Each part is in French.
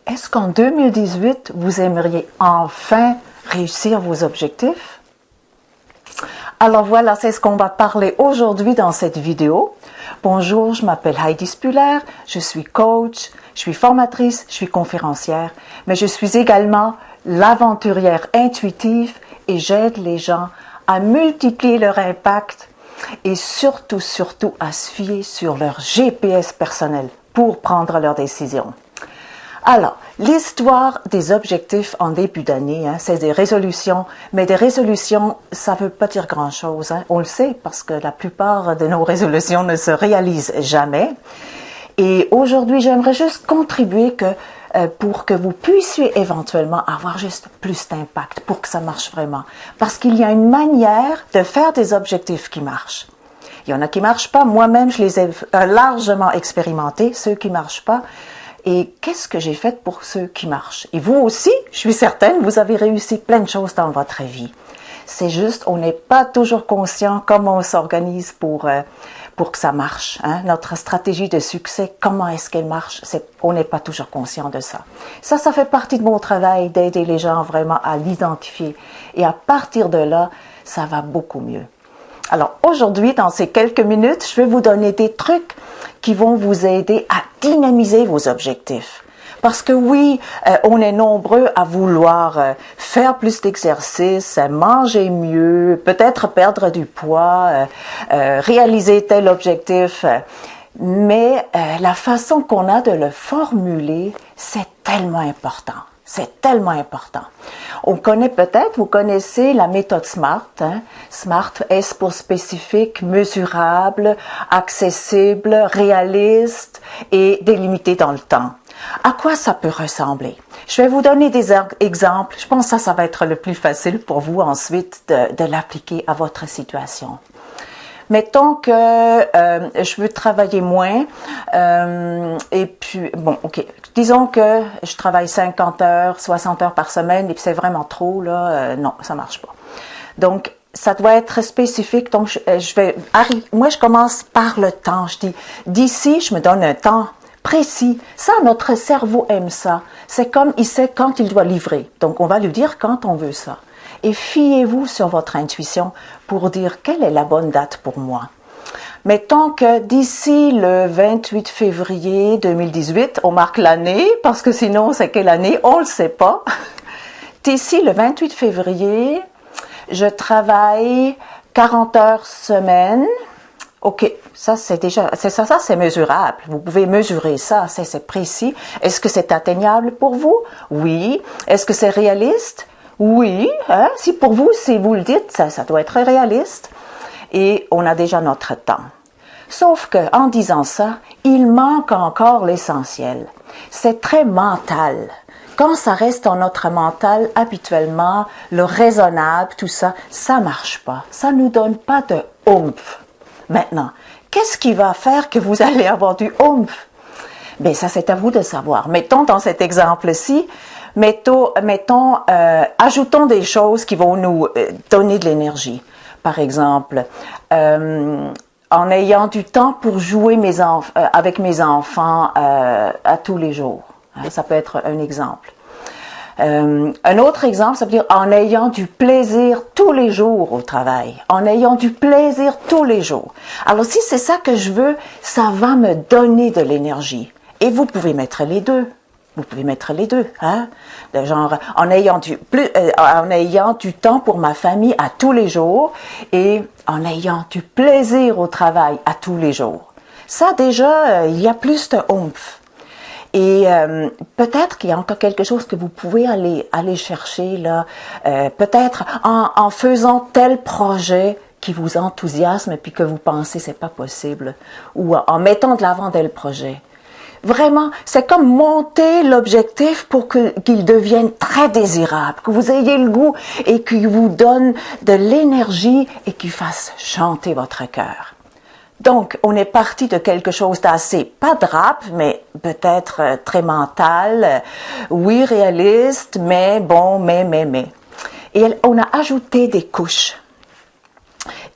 Est-ce qu'en 2018, vous aimeriez enfin réussir vos objectifs? Alors voilà, c'est ce qu'on va parler aujourd'hui dans cette vidéo. Bonjour, je m'appelle Heidi Spuller, je suis coach, je suis formatrice, je suis conférencière, mais je suis également l'aventurière intuitive et j'aide les gens à multiplier leur impact et surtout à se fier sur leur GPS personnel pour prendre leurs décisions. Alors, l'histoire des objectifs en début d'année, c'est des résolutions, mais des résolutions, ça ne veut pas dire grand-chose. On le sait parce que la plupart de nos résolutions ne se réalisent jamais. Et aujourd'hui, j'aimerais juste contribuer pour que vous puissiez éventuellement avoir juste plus d'impact, pour que ça marche vraiment. Parce qu'il y a une manière de faire des objectifs qui marchent. Il y en a qui ne marchent pas. Moi-même, je les ai largement expérimentés, ceux qui ne marchent pas. Et qu'est-ce que j'ai fait pour ceux qui marchent? Et vous aussi, je suis certaine, vous avez réussi plein de choses dans votre vie. C'est juste, on n'est pas toujours conscient comment on s'organise pour que ça marche. Notre stratégie de succès, comment est-ce qu'elle marche? On n'est pas toujours conscient de ça. Ça fait partie de mon travail d'aider les gens vraiment à l'identifier. Et à partir de là, ça va beaucoup mieux. Alors aujourd'hui, dans ces quelques minutes, je vais vous donner des trucs qui vont vous aider à dynamiser vos objectifs. Parce que oui, on est nombreux à vouloir faire plus d'exercice, manger mieux, peut-être perdre du poids, réaliser tel objectif. Mais la façon qu'on a de le formuler, c'est tellement important. C'est tellement important. On connaît peut-être, vous connaissez la méthode SMART. SMART, S pour spécifique, mesurable, accessible, réaliste et délimité dans le temps. À quoi ça peut ressembler? Je vais vous donner des exemples. Je pense que ça va être le plus facile pour vous ensuite de l'appliquer à votre situation. Mettons que je veux travailler moins et puis, bon, ok, disons que je travaille 50 heures, 60 heures par semaine et puis c'est vraiment trop, là, non, ça marche pas. Donc, ça doit être spécifique, donc moi je commence par le temps, je dis, d'ici, je me donne un temps précis. Ça, notre cerveau aime ça. C'est comme il sait quand il doit livrer, donc on va lui dire quand on veut ça. Et fiez-vous sur votre intuition pour dire quelle est la bonne date pour moi. Mettons que d'ici le 28 février 2018, on marque l'année, parce que sinon c'est quelle année, on ne le sait pas. D'ici le 28 février, je travaille 40 heures semaine. Ok, ça c'est déjà, ça c'est mesurable. Vous pouvez mesurer ça, c'est précis. Est-ce que c'est atteignable pour vous? Oui. Est-ce que c'est réaliste? Oui, si pour vous, si vous le dites, ça doit être réaliste. Et on a déjà notre temps. Sauf que, en disant ça, il manque encore l'essentiel. C'est très mental. Quand ça reste en notre mental, habituellement, le raisonnable, tout ça, ça marche pas. Ça nous donne pas de oomph. Maintenant, qu'est-ce qui va faire que vous allez avoir du oomph? Ben, ça, c'est à vous de savoir. Mettons dans cet exemple-ci, ajoutons des choses qui vont nous donner de l'énergie. Par exemple, en ayant du temps pour jouer avec mes enfants à tous les jours. Ça peut être un exemple. Un autre exemple, ça veut dire en ayant du plaisir tous les jours au travail. En ayant du plaisir tous les jours. Alors si c'est ça que je veux, ça va me donner de l'énergie. Et vous pouvez mettre les deux. Vous pouvez mettre les deux, genre en ayant du temps pour ma famille à tous les jours et en ayant du plaisir au travail à tous les jours. Ça déjà, il y a plus de oomph. Et peut-être qu'il y a encore quelque chose que vous pouvez aller chercher là. Peut-être en faisant tel projet qui vous enthousiasme et puis que vous pensez c'est pas possible, ou en mettant de l'avant tel projet. Vraiment, c'est comme monter l'objectif pour qu'il devienne très désirable, que vous ayez le goût et qu'il vous donne de l'énergie et qu'il fasse chanter votre cœur. Donc, on est parti de quelque chose d'assez, pas de rap, mais peut-être très mental, oui, réaliste, mais bon, mais. Et on a ajouté des couches.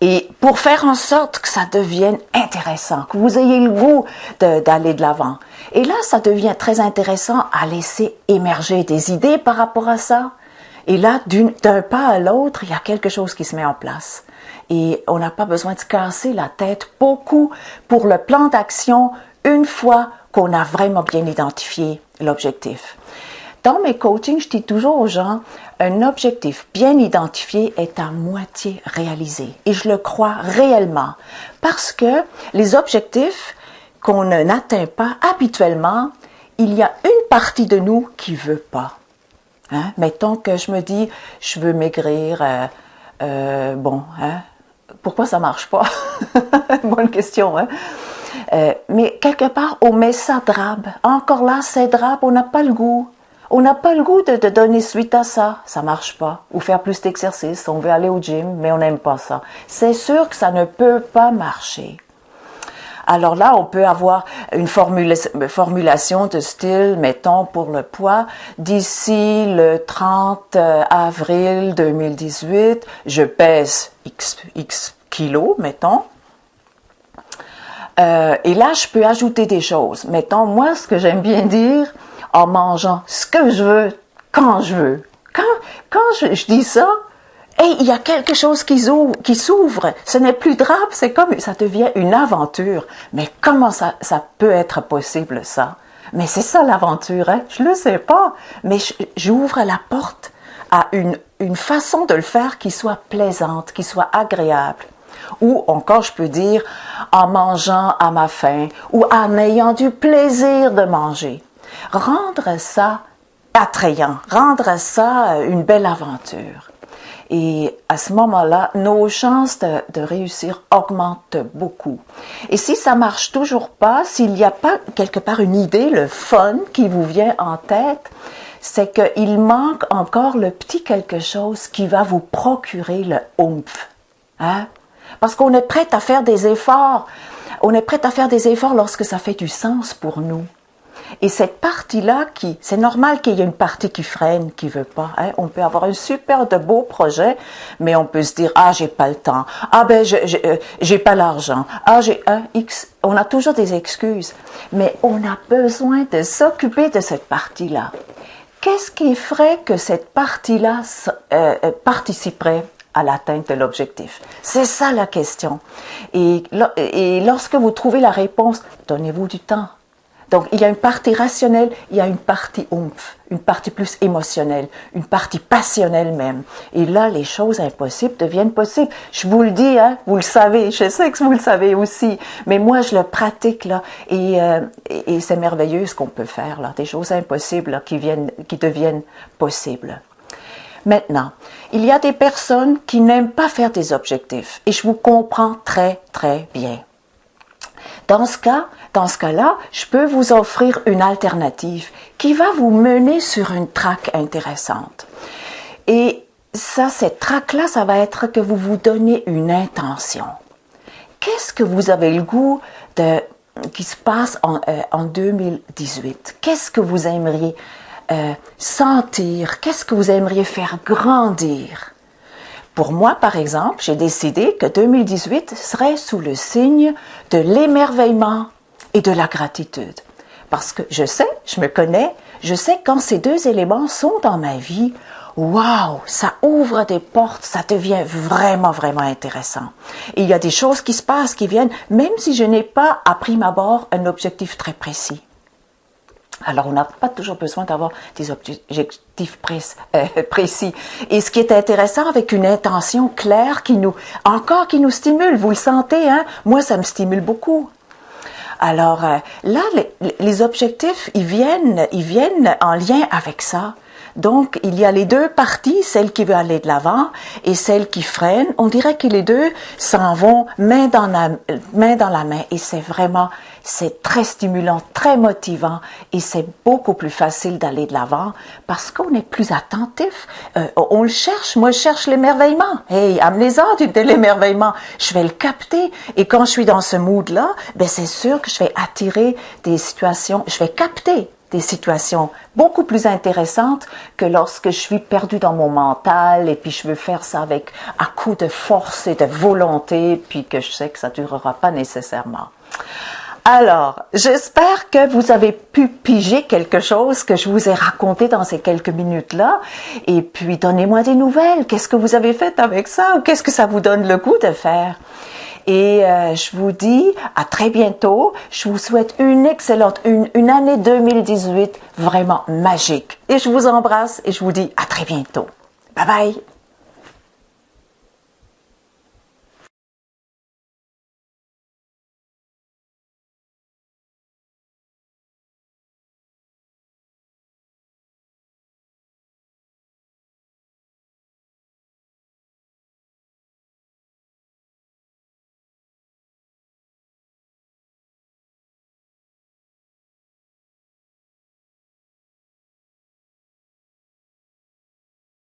Et pour faire en sorte que ça devienne intéressant, que vous ayez le goût d'aller de l'avant. Et là, ça devient très intéressant à laisser émerger des idées par rapport à ça. Et là, d'un pas à l'autre, il y a quelque chose qui se met en place. Et on n'a pas besoin de se casser la tête beaucoup pour le plan d'action une fois qu'on a vraiment bien identifié l'objectif. Dans mes coachings, je dis toujours aux gens, un objectif bien identifié est à moitié réalisé. Et je le crois réellement. Parce que les objectifs qu'on n'atteint pas habituellement, il y a une partie de nous qui veut pas. Hein? Mettons que je me dis, je veux maigrir, pourquoi ça marche pas? Bonne question, hein? Mais quelque part, on met ça drabe. Encore là, c'est drabe, on n'a pas le goût. On n'a pas le goût de donner suite à ça. Ça marche pas. Ou faire plus d'exercice. On veut aller au gym, mais on n'aime pas ça. C'est sûr que ça ne peut pas marcher. Alors là, on peut avoir une formulation de style, mettons, pour le poids. D'ici le 30 avril 2018, je pèse X kilos, mettons. Et là, je peux ajouter des choses. Mettons, moi, ce que j'aime bien dire, en mangeant ce que je veux, quand je veux. Quand je dis ça, hey, il y a quelque chose qui s'ouvre. Ce n'est plus drabe, c'est comme, ça devient une aventure. Mais comment ça peut être possible, ça? Mais c'est ça l'aventure, hein? Je le sais pas. Mais j'ouvre la porte à une façon de le faire qui soit plaisante, qui soit agréable. Ou encore, je peux dire, en mangeant à ma faim, ou en ayant du plaisir de manger. Rendre ça attrayant, rendre ça une belle aventure. Et à ce moment-là, nos chances de réussir augmentent beaucoup. Et si ça marche toujours pas, s'il n'y a pas quelque part une idée, le fun qui vous vient en tête, c'est qu'il manque encore le petit quelque chose qui va vous procurer le oomph. Hein? Parce qu'on est prêt à faire des efforts. On est prêt à faire des efforts lorsque ça fait du sens pour nous. Et cette partie-là, c'est normal qu'il y ait une partie qui freine, qui veut pas. Hein? On peut avoir un super de beau projet, mais on peut se dire, ah, j'ai pas le temps. Ah, ben, j'ai pas l'argent. Ah, j'ai un X. On a toujours des excuses. Mais on a besoin de s'occuper de cette partie-là. Qu'est-ce qui ferait que cette partie-là participerait à l'atteinte de l'objectif? C'est ça la question. Et lorsque vous trouvez la réponse, donnez-vous du temps. Donc, il y a une partie rationnelle, il y a une partie oomph, une partie plus émotionnelle, une partie passionnelle même. Et là, les choses impossibles deviennent possibles. Je vous le dis, hein, vous le savez, je sais que vous le savez aussi, mais moi, je le pratique, là, et c'est merveilleux ce qu'on peut faire, là, des choses impossibles là, qui deviennent possibles. Maintenant, il y a des personnes qui n'aiment pas faire des objectifs, et je vous comprends très, très bien. Dans ce cas-là, je peux vous offrir une alternative qui va vous mener sur une track intéressante. Et ça, cette track-là, ça va être que vous vous donnez une intention. Qu'est-ce que vous avez le goût qui se passe en 2018? Qu'est-ce que vous aimeriez sentir? Qu'est-ce que vous aimeriez faire grandir? Pour moi, par exemple, j'ai décidé que 2018 serait sous le signe de l'émerveillement et de la gratitude. Parce que je sais, je me connais, je sais quand ces deux éléments sont dans ma vie, waouh, ça ouvre des portes, ça devient vraiment, vraiment intéressant. Et il y a des choses qui se passent, qui viennent, même si je n'ai pas, à prime abord, un objectif très précis. Alors, on n'a pas toujours besoin d'avoir des objectifs précis. Et ce qui est intéressant avec une intention claire qui nous stimule, vous le sentez, hein? Moi, ça me stimule beaucoup. Alors, là, les objectifs, ils viennent en lien avec ça. Donc, il y a les deux parties, celle qui veut aller de l'avant et celle qui freine. On dirait que les deux s'en vont main dans la main. Et c'est très stimulant, très motivant et c'est beaucoup plus facile d'aller de l'avant parce qu'on est plus attentif. On le cherche. Moi, je cherche l'émerveillement. Hey, amenez-en de l'émerveillement. Je vais le capter. Et quand je suis dans ce mood-là, ben c'est sûr que je vais attirer des situations. Je vais capter. des situations beaucoup plus intéressantes que lorsque je suis perdue dans mon mental et puis je veux faire ça avec un coup de force et de volonté, puis que je sais que ça ne durera pas nécessairement. Alors, j'espère que vous avez pu piger quelque chose que je vous ai raconté dans ces quelques minutes-là. Et puis, donnez-moi des nouvelles. Qu'est-ce que vous avez fait avec ça? Ou qu'est-ce que ça vous donne le goût de faire? Et je vous dis à très bientôt. Je vous souhaite une excellente, une année 2018 vraiment magique. Et je vous embrasse et je vous dis à très bientôt. Bye bye!